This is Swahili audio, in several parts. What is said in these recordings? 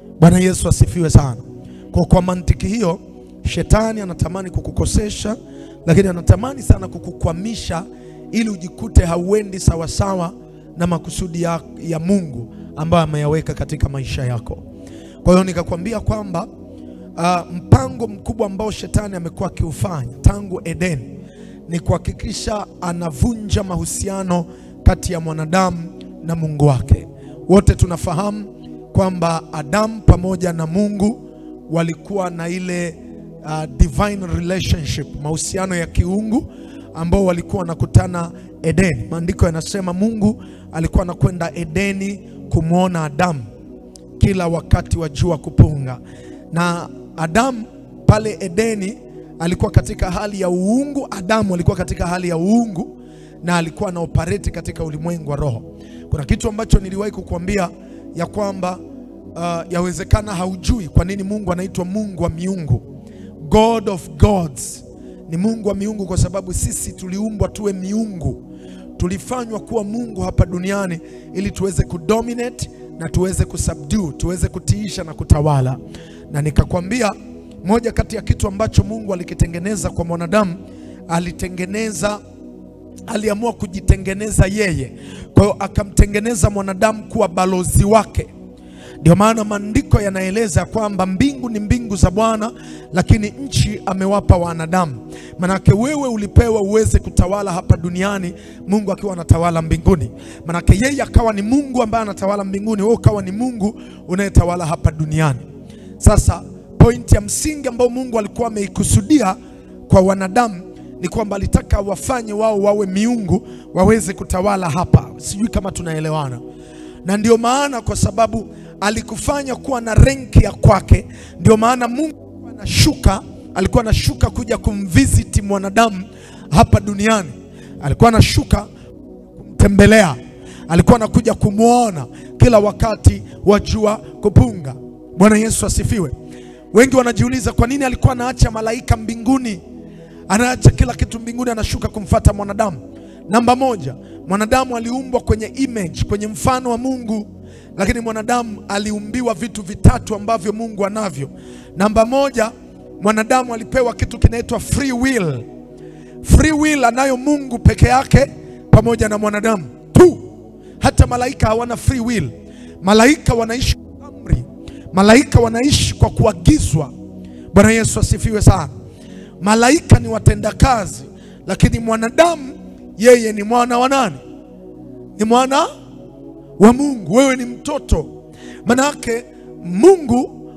Bwana Yesu asifiwe sana. Kwa mantiki hiyo, shetani anatamani kukukosesha, lakini anatamani sana kukukwamisha ili ujikute hauendi sawa sawa na makusudi ya Mungu ambayo ameyaweka katika maisha yako. Kwa hiyo nikakwambia kwamba mpango mkubwa ambao shetani amekuwa akiufanya tangu Edeni ni kuhakikisha anavunja mahusiano kati ya mwanadamu na Mungu wake. Wote tunafahamu kwamba Adamu pamoja na Mungu walikuwa na ile divine relationship, mahusiano ya kiungu ambao walikuwa wanakutana Edeni. Maandiko yanasema Mungu alikuwa anakwenda Edeni kumuona Adamu kila wakati wa jua kupunga. Na Adamu pale Edeni alikuwa katika hali ya uungu. Adamu alikuwa katika hali ya uungu na alikuwa na operate katika ulimwengu wa roho. Kuna kitu ambacho niliwahi kukuambia ya kwamba yawezekana haujui kwa nini Mungu anaitwa Mungu wa miungu. God of gods. Ni Mungu wa miungu kwa sababu sisi tuliumbwa tuwe miungu. Tulifanywa kuwa Mungu hapa duniani ili tuweze kudominate na tuweze kusubdue, tuweze kutiisha na kutawala. Na nikakwambia moja kati ya kitu ambacho Mungu alikitengeneza kwa mwanadamu, aliamua kujitengeneza yeye. Kwa hiyo akamtengeneza mwanadamu kuwa balozi wake. Ndio maana maandiko yanaeleza kwamba mbingu ni mbingu za Bwana, lakini nchi amewapa wanadamu. Manake wewe ulipewa uweze kutawala hapa duniani, Mungu akiwa anatawala mbinguni. Manake yeye akawa ni Mungu ambaye anatawala mbinguni, wewe ukawa ni Mungu unayetawala hapa duniani. Sasa point ya msingi ambayo Mungu alikuwa ameikusudia kwa wanadamu ni kwamba alitaka wafanye wao wawe miungu, waweze kutawala hapa. Sijui kama tunaelewana. Na ndio maana kwa sababu alikufanya kuwa na renki ya kwake, ndio maana Mungu alikuwa anashuka kuja kumvisit mwanadamu hapa duniani. Alikuwa anashuka kumtembelea, alikuwa anakuja kumuona kila wakati wa jua kupunga. Bwana Yesu asifiwe. Wengi wanajiuliza kwa nini alikuwa anaacha malaika mbinguni, anaacha kila kitu mbinguni, anashuka kumfuata mwanadamu. Namba moja, mwanadamu aliumbwa kwenye image, kwenye mfano wa Mungu. Lakini mwanadamu aliumbiwa vitu vitatu ambavyo Mungu anavyo. Namba moja, mwanadamu alipewa kitu kinaitwa free will. Free will anayo Mungu peke yake pamoja na mwanadamu tu. Hata malaika hawana free will. Malaika wanaishi kwa amri. Malaika wanaishi kwa kuagizwa. Bwana Yesu asifiwe sana. Malaika ni watendakazi, lakini mwanadamu yeye ni mwana wa nani? Ni mwana wa Mungu. Wewe ni mtoto. Manake Mungu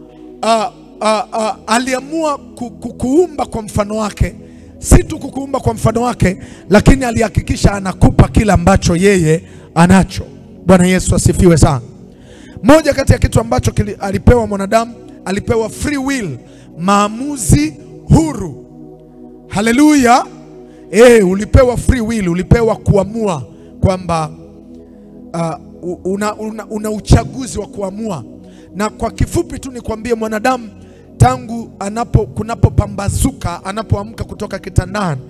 aliamua kukuumba kwa mfano wake. Si tu kukuumba kwa mfano wake, lakini alihakikisha anakupa kila ambacho yeye anacho. Bwana Yesu asifiwe sana. Moja kati ya kitu ambacho alipewa mwanadamu, alipewa free will, maamuzi huru. Haleluya. Ulipewa free will, ulipewa kuamua kwamba una uchaguzi wa kuamua. Na kwa kifupi tu nikwambie, mwanadamu tangu kunapopambazuka, anapoamka kutoka kitandani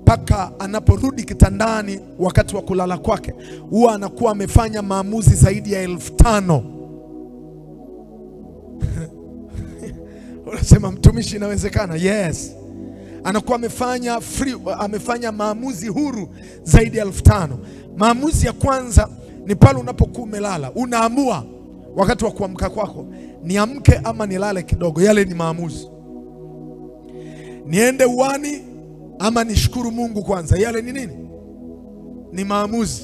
mpaka anaporudi kitandani wakati wa kulala kwake, huwa anakuwa amefanya maamuzi zaidi ya 5,000. Unasema mtumishi, inawezekana? Yes. Anakuwa amefanya maamuzi huru zaidi ya 5,000. Maamuzi ya kwanza ni pale unapokuwa umelala, unaamua wakati wa kuamka kwako, niamke ama nilale kidogo. Yale ni maamuzi. Niende uani ama nishukuru Mungu kwanza. Yale ni nini? Ni maamuzi.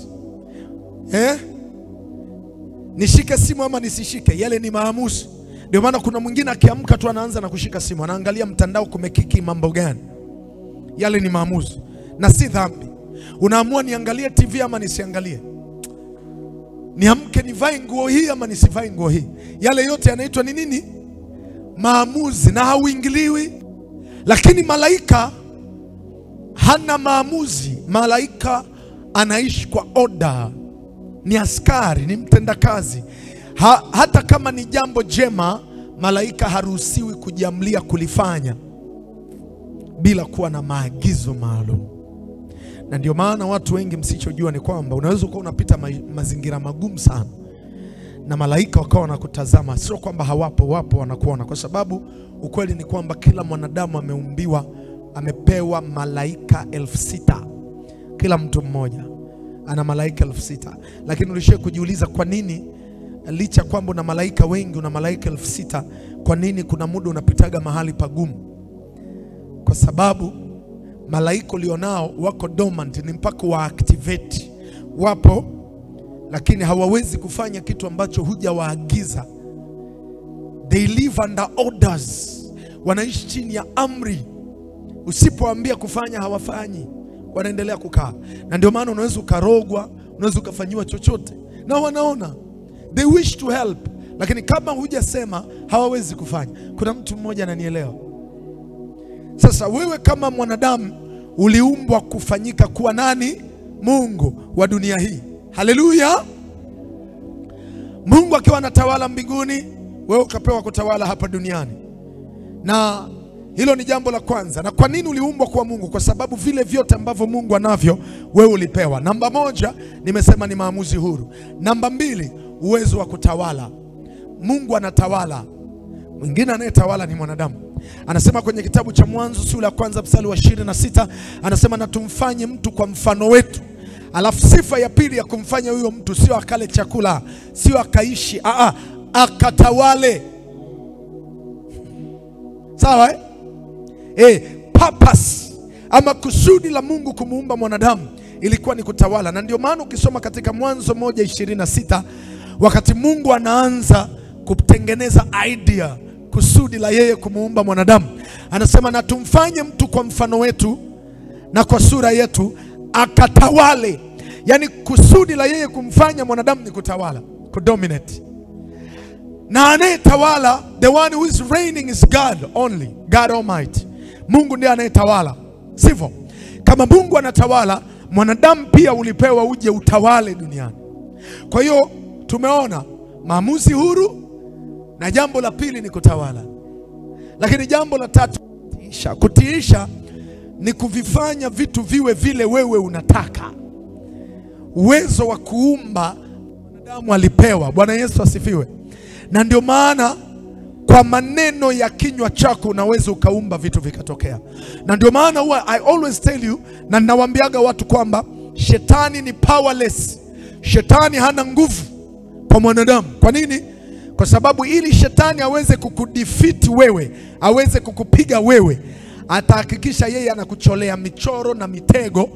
Nishike simu ama nisishike. Yale ni maamuzi. Ndio maana kuna mwingine akiamka tu anaanza na kushika simu, anaangalia mtandao kumekiki mambo gani. Yale ni maamuzi na si dhambi. Unaamua niangalie TV ama nisiangalie, niamke nivae nguo hii ama nisivae nguo hii. Yale yote yanaitwa ni nini? Maamuzi, na hauingiliwi. Lakini malaika hana maamuzi. Malaika anaishi kwa order. Ni askari, ni mtendakazi. Hata kama ni jambo jema, malaika haruhusiwi kujiamlia kulifanya bila kuwa na maagizo maalum. Na ndio maana watu wengi msichojua ni kwamba unaweza kuwa unapita mazingira magumu sana, na malaika wakawa wanakutazama. Sio kwamba hawapo, wapo, wanakuona, kwa sababu ukweli ni kwamba kila mwanadamu amepewa malaika 6,000. Kila mtu mmoja ana malaika 6,000. Lakini ulishie kujiuliza kwa nini licha kwamba una malaika wengi, una malaika 6,000, kwa nini kuna muda unapitaga mahali pagumu? Kwa sababu malaika ulionao wako dormant, ni mpaka wa activate. Wapo lakini hawawezi kufanya kitu ambacho hujawaagiza. They live under orders. Wanaishi chini ya amri. Usipoambia kufanya hawafanyi, wanaendelea kukaa. Na ndio maana unaweza ukarogwa, unaweza ukafanyiwa chochote na wanaona. They wish to help, lakini kama hujasema hawawezi kufanya. Kuna mtu mmoja ananielewa? Sasa wewe kama mwanadamu uliumbwa kufanyika kuwa nani? Mungu wa dunia hii. Haleluya! Mungu akiwa anatawala mbinguni, wewe ukapewa kutawala hapa duniani. Na hilo ni jambo la kwanza. Na kwa nini uliumbwa kuwa Mungu? Kwa sababu vile vyote ambavyo Mungu anavyo wewe ulipewa. Namba 1 nimesema ni maamuzi huru. Namba 2 uwezo wa kutawala. Mungu anatawala. Mwingine anayetawala ni mwanadamu. Anasema kwenye kitabu cha Mwanzo sura ya 1 mstari wa 26, anasema na tumfanye mtu kwa mfano wetu. Alafu sifa ya pili ya kumfanya huyo mtu sio akale chakula, sio akaishi, akatawale. Sawa purpose ama kusudi la Mungu kumuumba mwanadamu ilikuwa ni kutawala. Na ndio maana ukisoma katika Mwanzo 1:26, wakati Mungu anaanza kutengeneza idea, kusudi la yeye kumuumba mwanadamu, anasema na tumfanye mtu kwa mfano wetu na kwa sura yetu akatawale. Yani kusudi la yeye kumfanya mwanadamu ni kutawala, kudominate. Na anayetawala, the one who is reigning is God only, God Almighty. Mungu ndiye anayetawala, sivyo? Kama Mungu anatawala, mwanadamu pia ulipewa uje utawale duniani. Kwa hiyo tumeona maamuzi huru, na jambo la pili ni kutawala. Lakini jambo la tatu, kutiisha. Kutiisha ni kuvifanya vitu viwe vile wewe unataka. Uwezo wa kuumba mwanadamu alipewa. Bwana Yesu asifiwe. Na ndio maana kwa maneno ya kinywa chako unaweza ukaumba vitu vikatokea. Na ndio maana huwa I always tell you, na ninawaambiaga watu kwamba shetani ni powerless. Shetani hana nguvu kwa mwanadamu. Kwa nini? Kwa sababu ili shetani aweze kukudefeat wewe, aweze kukupiga wewe, atahakikisha yeye anakucholea michoro na mitego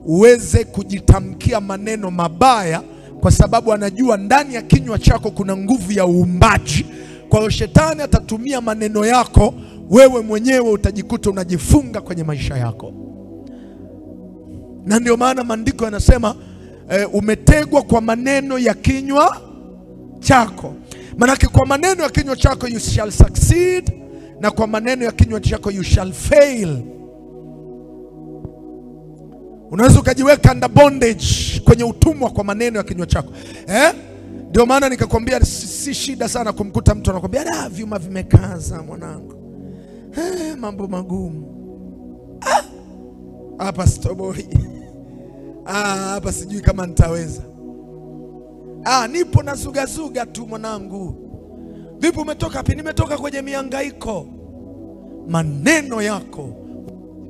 uweze kujitamkia maneno mabaya, kwa sababu anajua ndani ya kinywa chako kuna nguvu ya uumbaji. Kwa hiyo shetani atatumia maneno yako, wewe mwenyewe utajikuta unajifunga kwenye maisha yako. Na ndio maana maandiko yanasema umetegwa kwa maneno ya kinywa chako. Manake kwa maneno ya kinywa chako you shall succeed, na kwa maneno ya kinywa chako you shall fail. Unaweza ukajiweka under bondage, kwenye utumwa kwa maneno ya kinywa chako. Ndio maana nikakwambia si shida sana kumkuta mtu anakuambia vyuma vimekaza mwanangu. Mambo magumu. Hapa stoboi. Hapa sijui kama nitaweza. Nipo na zuga tu mwanangu. Vipi umetoka wapi? Nimetoka kwenye mihangaiko. Maneno yako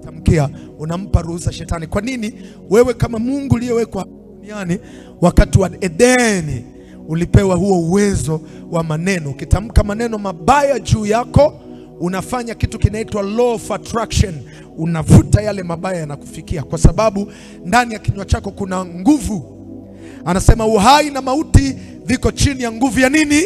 tamkia, unampa ruhusa shetani. Kwa nini? Wewe kama Mungu aliyewekwa duniani wakati wa Edeni ulipewa huo uwezo wa maneno. Ukitamka maneno mabaya juu yako, unafanya kitu kinaitwa law of attraction. Unavuta yale mabaya yanakufikia, kwa sababu ndani ya kinywa chako kuna nguvu. Anasema uhai na mauti viko chini ya nguvu ya nini?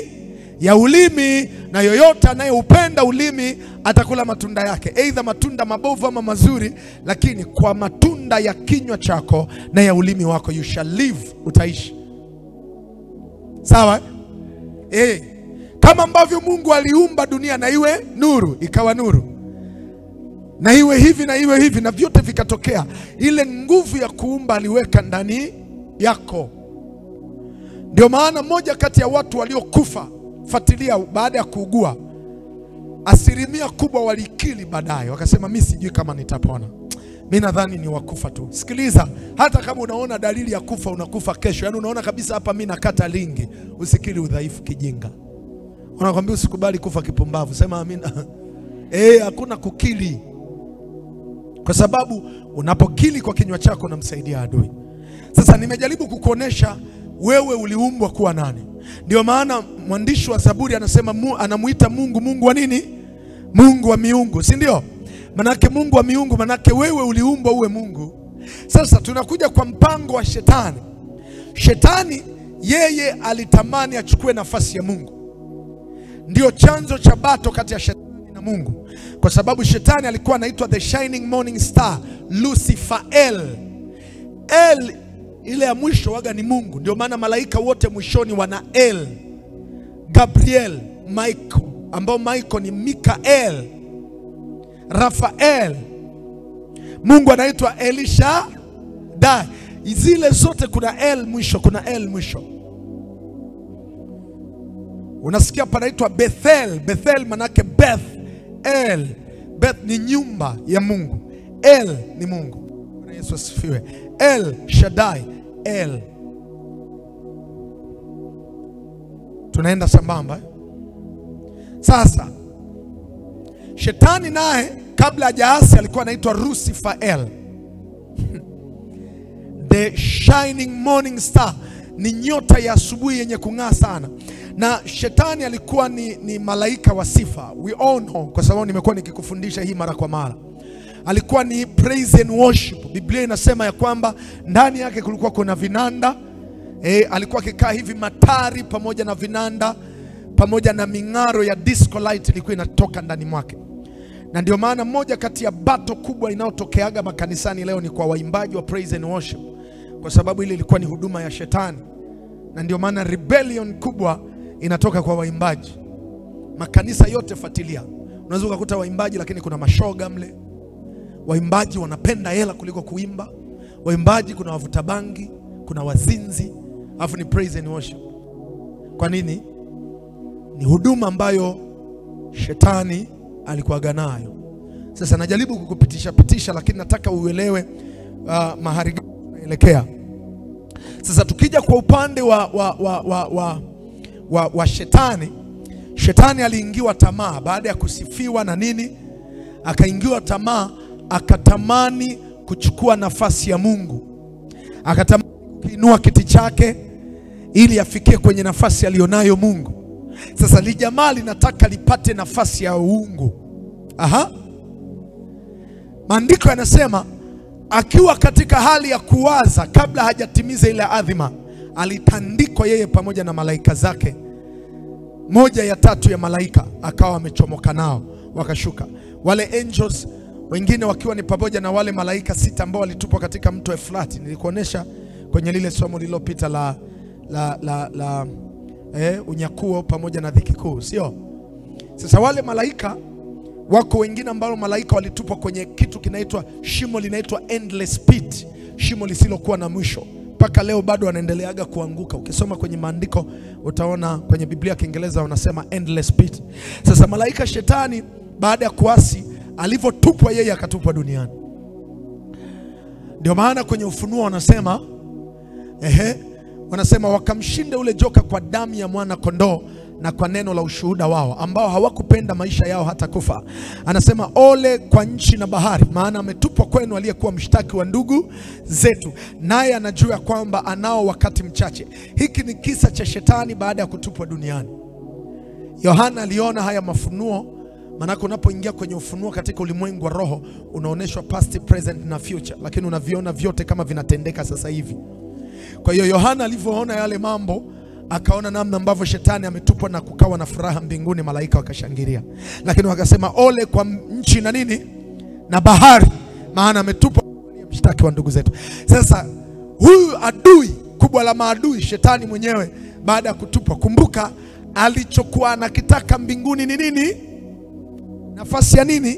Ya ulimi, na yoyote anayeupenda ulimi atakula matunda yake, aidha matunda mabovu ama mazuri, lakini kwa matunda ya kinywa chako na ya ulimi wako you shall live, utaishi. Sawa? Kama ambavyo Mungu aliumba dunia na iwe nuru, ikawa nuru. Na iwe hivi na iwe hivi, na vyote vikatokea. Ile nguvu ya kuumba aliweka ndani yako. Ndio maana moja kati ya watu waliokufa, fuatilia, baada ya kuugua, asilimia kubwa walikili baadaye. Wakasema mimi sijui kama nitapona. mimi nadhani ni wakufa tu. Sikiliza, hata kama unaona dalili ya kufa, unakufa kesho. Yaani unaona kabisa hapa mimi nakata lingi, usikili udhaifu kijinga. Unakwambia usikubali kufa kipumbavu, sema amina. Hakuna kukili. Kwa sababu unapokili kwa kinywa chako unamsaidia adui. Sasa nimejaribu kukuonesha wewe uliumbwa kuwa nani. Ndio maana mwandishi wa Zaburi anasema anamuita Mungu Mungu wa nini? Mungu wa miungu, si ndio? Manake Mungu wa miungu, manake wewe uliumbwa uwe Mungu. Sasa tunakuja kwa mpango wa shetani. Shetani yeye alitamani achukue nafasi ya Mungu. Ndio chanzo cha bato kati ya shetani na Mungu. Kwa sababu shetani alikuwa anaitwa the shining morning star, Lucifer. El ile ya mwisho waga ni Mungu. Ndio maana malaika wote mwishoni wana El. Gabriel, Michael, ambao Michael ni Mikael, Rafael. Mungu anaitwa Elishadai. Zile zote kuna El mwisho, kuna El mwisho. Unasikia panaitwa Bethel. Bethel manake Beth El. Beth ni nyumba ya Mungu. El ni Mungu. Yesu asifiwe. El Shaddai. El. Tunaenda sambamba. Sasa shetani naye kabla hajaasi alikuwa anaitwa Lucifer. The shining morning star, ni nyota ya asubuhi yenye kung'aa sana. Na shetani alikuwa ni malaika wa sifa. We all know, kwa sababu nimekuwa nikikufundisha hii mara kwa mara. Alikuwa ni praise and worship. Biblia inasema ya kwamba ndani yake kulikuwa kuna vinanda. Alikuwa akikaa hivi matari pamoja na vinanda, pamoja na ming'aro ya disco light ilikuwa inatoka ndani mwake. Na ndio maana moja kati ya bato kubwa inayotokeaga makanisani leo ni kwa waimbaji wa praise and worship. Kwa sababu ile ilikuwa ni huduma ya shetani. Na ndio maana rebellion kubwa inatoka kwa waimbaji. Makanisa yote fuatilia. Unaweza kukuta waimbaji lakini kuna mashoga mle. Waimbaji wanapenda hela kuliko kuimba. Waimbaji kuna wavuta bangi, kuna wazinzi, alafu ni praise and worship. Kwa nini? Ni huduma ambayo shetani alikuwa nayo. Sasa najaribu kukupitisha lakini nataka uelewe mahali tunaelekea. Sasa tukija kwa upande wa shetani. Shetani aliingiwa tamaa baada ya kusifiwa na nini? Akaingiwa tamaa, akatamani kuchukua nafasi ya Mungu. Akatamani kuinua kiti chake ili afikie kwenye nafasi alionayo Mungu. Sasa li jamaa linataka lipate nafasi ya uungu. Maandiko yanasema akiwa katika hali ya kuwaza kabla hajatimiza ile adhima, alitandikwa yeye pamoja na malaika zake. Moja ya tatu ya malaika akawa amechomoka nao wakashuka. Wale angels wengine wakiwa ni pamoja na wale malaika 6 ambao walitupwa katika mto Efrati. Nilikuonesha kwenye lile somo lililopita la unyakuo pamoja na dhiki kuu, sio? Sasa wale malaika wako wengine ambao malaika walitupwa kwenye kitu kinaitwa shimo, linaitwa endless pit, shimo lisilokuwa na mwisho. Mpaka leo bado wanaendeleaga kuanguka. Ukisoma kwenye maandiko utaona kwenye Biblia Kiingereza wanasema endless pit. Sasa malaika shetani baada ya kuasi alivyotupwa yeye akatupwa duniani. Ndio maana kwenye Ufunuo wanasema wanasema wakamshinda ule joka kwa damu ya mwana kondoo na kwa neno la ushuhuda wao, ambao hawakupenda maisha yao hata kufa. Anasema ole kwa nchi na bahari, maana ametupwa kwenu aliyekuwa mshtaki wa ndugu zetu, naye anajua kwamba anao wakati mchache. Hiki ni kisa cha shetani baada ya kutupwa duniani. Yohana aliona haya mafunuo. Maana unapoingia kwenye ufunuo katika ulimwengu wa roho unaoneshwa past, present na future, lakini unaviona vyote kama vinatendeka sasa hivi. Kwa hiyo Yohana alivyoona yale mambo akaona namna ambavyo shetani ametupwa na kukawa na furaha mbinguni, malaika wakashangilia. Lakini wakasema ole kwa nchi na nini na bahari, maana ametupwa mshtaki wa ndugu zetu. Sasa huyu adui kubwa la maadui, shetani mwenyewe, baada ya kutupwa, kumbuka alichokuwa anakitaka mbinguni ni nini? Nafasi ya nini?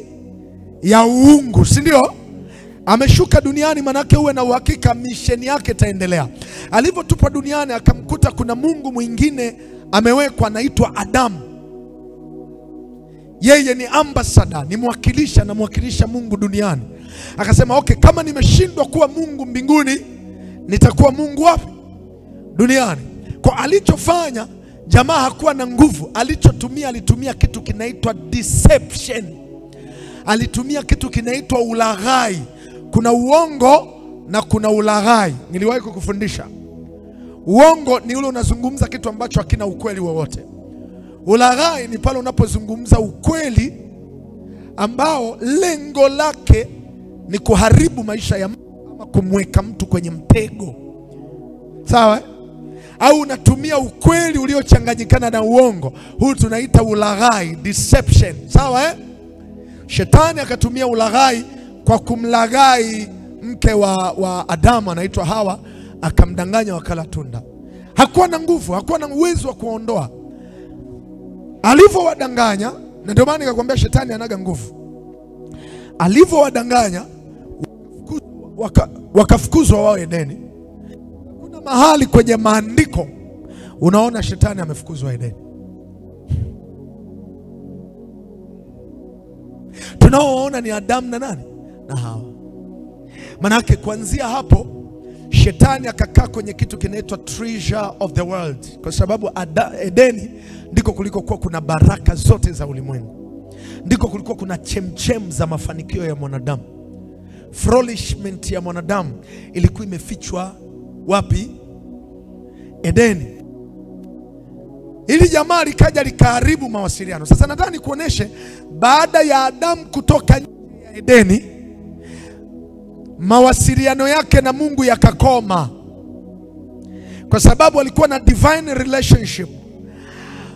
Ya uungu, si ndio? Ameshuka duniani manake uwe na uhakika misheni yake itaendelea. Alivyotupwa duniani akamkuta kuna Mungu mwingine amewekwa, anaitwa Adamu. Yeye ni ambassador, ni mwakilisha Mungu duniani. Akasema okay, kama nimeshindwa kuwa Mungu mbinguni, nitakuwa Mungu wapi? Duniani. Kwa alichofanya jamaa hakuwa na nguvu. Alitumia kitu kinaitwa deception. Alitumia kitu kinaitwa ulaghai. Kuna uongo na kuna ulaghai. Niliwahi kukufundisha. Uongo ni ule unazungumza kitu ambacho hakina ukweli wowote. Ulaghai ni pale unapozungumza ukweli ambao lengo lake ni kuharibu maisha ya mtu ama kumweka mtu kwenye mtego. Sawa? Au unatumia ukweli uliochanganyikana na uongo. Huu tunaita ulaghai, deception. Sawa? Shetani akatumia ulaghai kwa kumlaghai mke wa Adamu anaitwa Hawa, akamdanganya wakala tunda. Hakuwa na nguvu, hakuwa na uwezo wa kuondoa. Alivyowadanganya, na ndio maana nikakwambia shetani anaga nguvu. Alivyowadanganya wakafukuzwa wao Edeni. Kuna mahali kwenye maandiko unaona shetani amefukuzwa Edeni. Tunaoona ni Adamu na nani? Na Hawa. Manake kuanzia hapo shetani akakaa kwenye kitu kinaitwa treasure of the world, kwa sababu Edeni ndiko kuliko kuwa kuna baraka zote za ulimwengu. Ndiko kulikuwa kuna chemchem za mafanikio ya mwanadamu. Flourishment ya mwanadamu ilikuwa imefichwa wapi? Edeni. Ili jamaa likaja likaharibu mawasiliano. Sasa nataka nikuoneshe, baada ya Adamu kutoka nje ya Edeni, mawasiliano yake na Mungu yakakoma, kwa sababu alikuwa na divine relationship.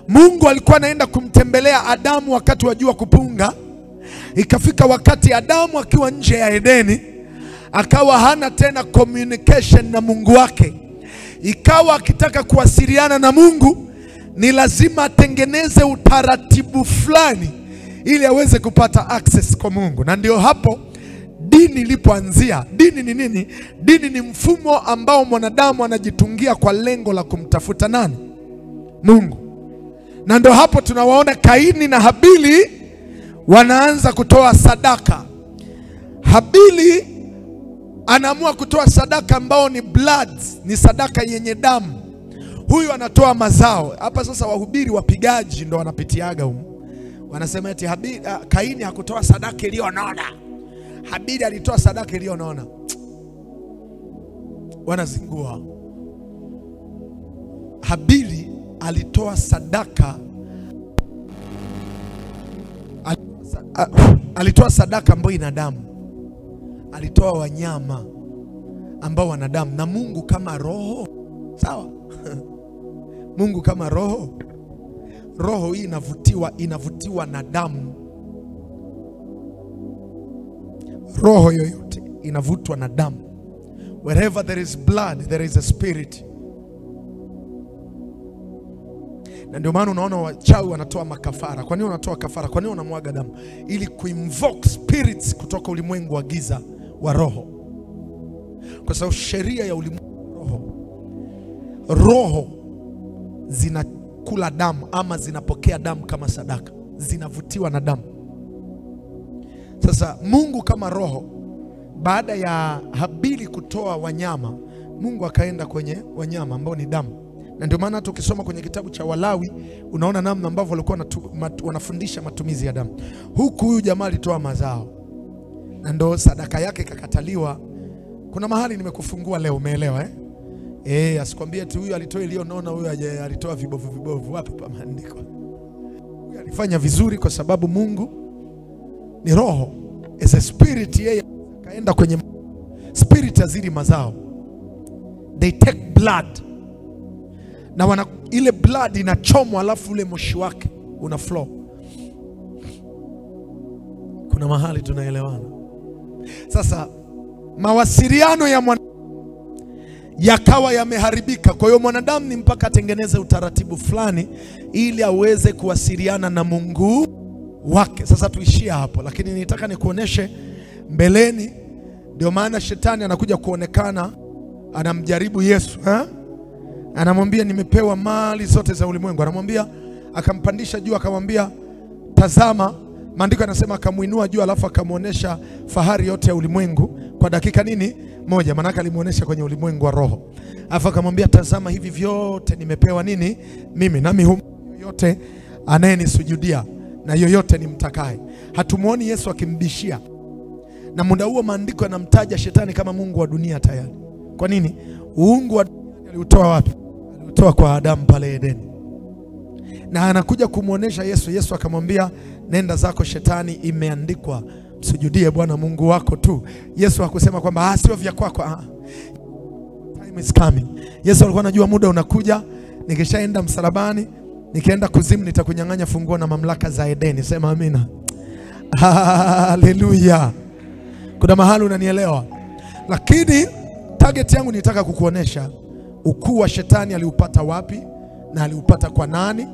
Mungu alikuwa anaenda kumtembelea Adamu wakati wa jua kupunga. Ikafika wakati Adamu akiwa nje ya Edeni, akawa hana tena communication na Mungu wake. Ikawa akitaka kuwasiliana na Mungu ni lazima atengeneze utaratibu fulani ili aweze kupata access kwa Mungu. Na ndio hapo dini ilipoanzia. Dini ni nini? Dini ni mfumo ambao mwanadamu anajitungia kwa lengo la kumtafuta nani? Mungu. Na ndio hapo tunawaona Kaini na Habili wanaanza kutoa sadaka. Habili anaamua kutoa sadaka ambao ni blood, ni sadaka yenye damu. Huyu anatoa mazao. Hapa sasa wahubiri wapigaji ndo wanapitiaga huko. Wanasema eti Kaini hakutoa sadaka iliyonona, Habili alitoa sadaka iliyonona. Wanazingua. Habili alitoa sadaka, alitoa sadaka ambayo ina damu. Alitoa wanyama ambao wana damu. Na Mungu kama roho, sawa? Mungu kama roho. Roho hii inavutiwa na damu. Roho yoyote inavutwa na damu. Wherever there is blood, there is a spirit. Na ndio maana unaona wachawi wanatoa makafara. Kwa nini wanatoa kafara? Kwa nini wanamwaga damu? Ili kuinvoke spirits kutoka ulimwengu wa giza wa roho. Kwa sababu sheria ya ulimwengu roho zinakula damu ama zinapokea damu kama sadaka. Zinavutiwa na damu. Sasa Mungu kama roho, baada ya Habili kutoa wanyama, Mungu akaenda kwenye wanyama ambao ni damu. Na ndio maana tukisoma kwenye kitabu cha Walawi unaona namna ambavyo walikuwa wanafundisha matumizi ya damu. Huku huyu jamaa alitoa mazao, na ndio sadaka yake ikakataliwa. Kuna mahali nimekufungua leo, umeelewa asikwambie tu huyu alitoa iliyonona, huyu alitoa vibovu. Wapi pa maandiko? Huyu alifanya vizuri kwa sababu Mungu ni roho. As a spirit, yeye kaenda kwenye spirit azili mazao. They take blood. Na ile blood inachomwa, alafu ule moshi wake una flow. Kuna mahali tunaelewana. Sasa mawasiliano ya mwanadamu yakawa yameharibika. Kwa hiyo mwanadamu ni mpaka atengeneze utaratibu fulani ili aweze kuwasiliana na Mungu wake. Sasa tuishia hapo, lakini nitaka nikuoneshe mbeleni. Ndio maana shetani anakuja kuonekana, anamjaribu Yesu. Anamwambia nimepewa mali zote za ulimwengu. Anamwambia, akampandisha juu akamwambia, tazama Maandiko yanasema akamuinua juu alafu akamuonesha fahari yote ya ulimwengu kwa dakika nini? Moja. Maana alimuonesha kwenye ulimwengu wa roho. Alafu akamwambia tazama hivi vyote nimepewa nini? Mimi. Nami yoyote anayenisujudia na yoyote nimtakaye. Hatumuoni Yesu akimbishia. Na muda huo maandiko yanamtaja shetani kama mungu wa dunia tayari. Kwa nini? Uungu wa dunia aliutoa wapi? Aliutoa kwa Adamu pale Edeni. Na anakuja kumuonesha Yesu. Yesu akamwambia nenda zako shetani, imeandikwa msujudie Bwana Mungu wako tu. Yesu hakusema kwamba sio vya kwako. Time is coming. Yesu alikuwa anajua muda unakuja, nikishaenda msalabani, nikienda kuzimu nitakunyang'anya funguo na mamlaka za Edeni. Sema amina. Haleluya. Kuna mahali unanielewa? Lakini target yangu nitaka kukuonesha ukuu wa shetani aliupata wapi na aliupata kwa nani,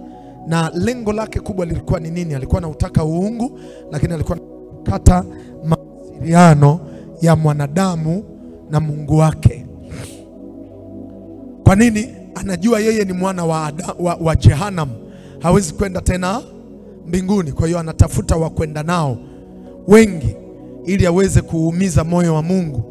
na lengo lake kubwa lilikuwa ni nini. Alikuwa anataka uungu, lakini alikuwa anakata mawasiliano ya mwanadamu na Mungu wake. Kwa nini? Anajua yeye ni mwana wa Jehanamu, hawezi kwenda tena mbinguni. Kwa hiyo anatafuta wa kwenda nao wengi ili aweze kuumiza moyo wa Mungu.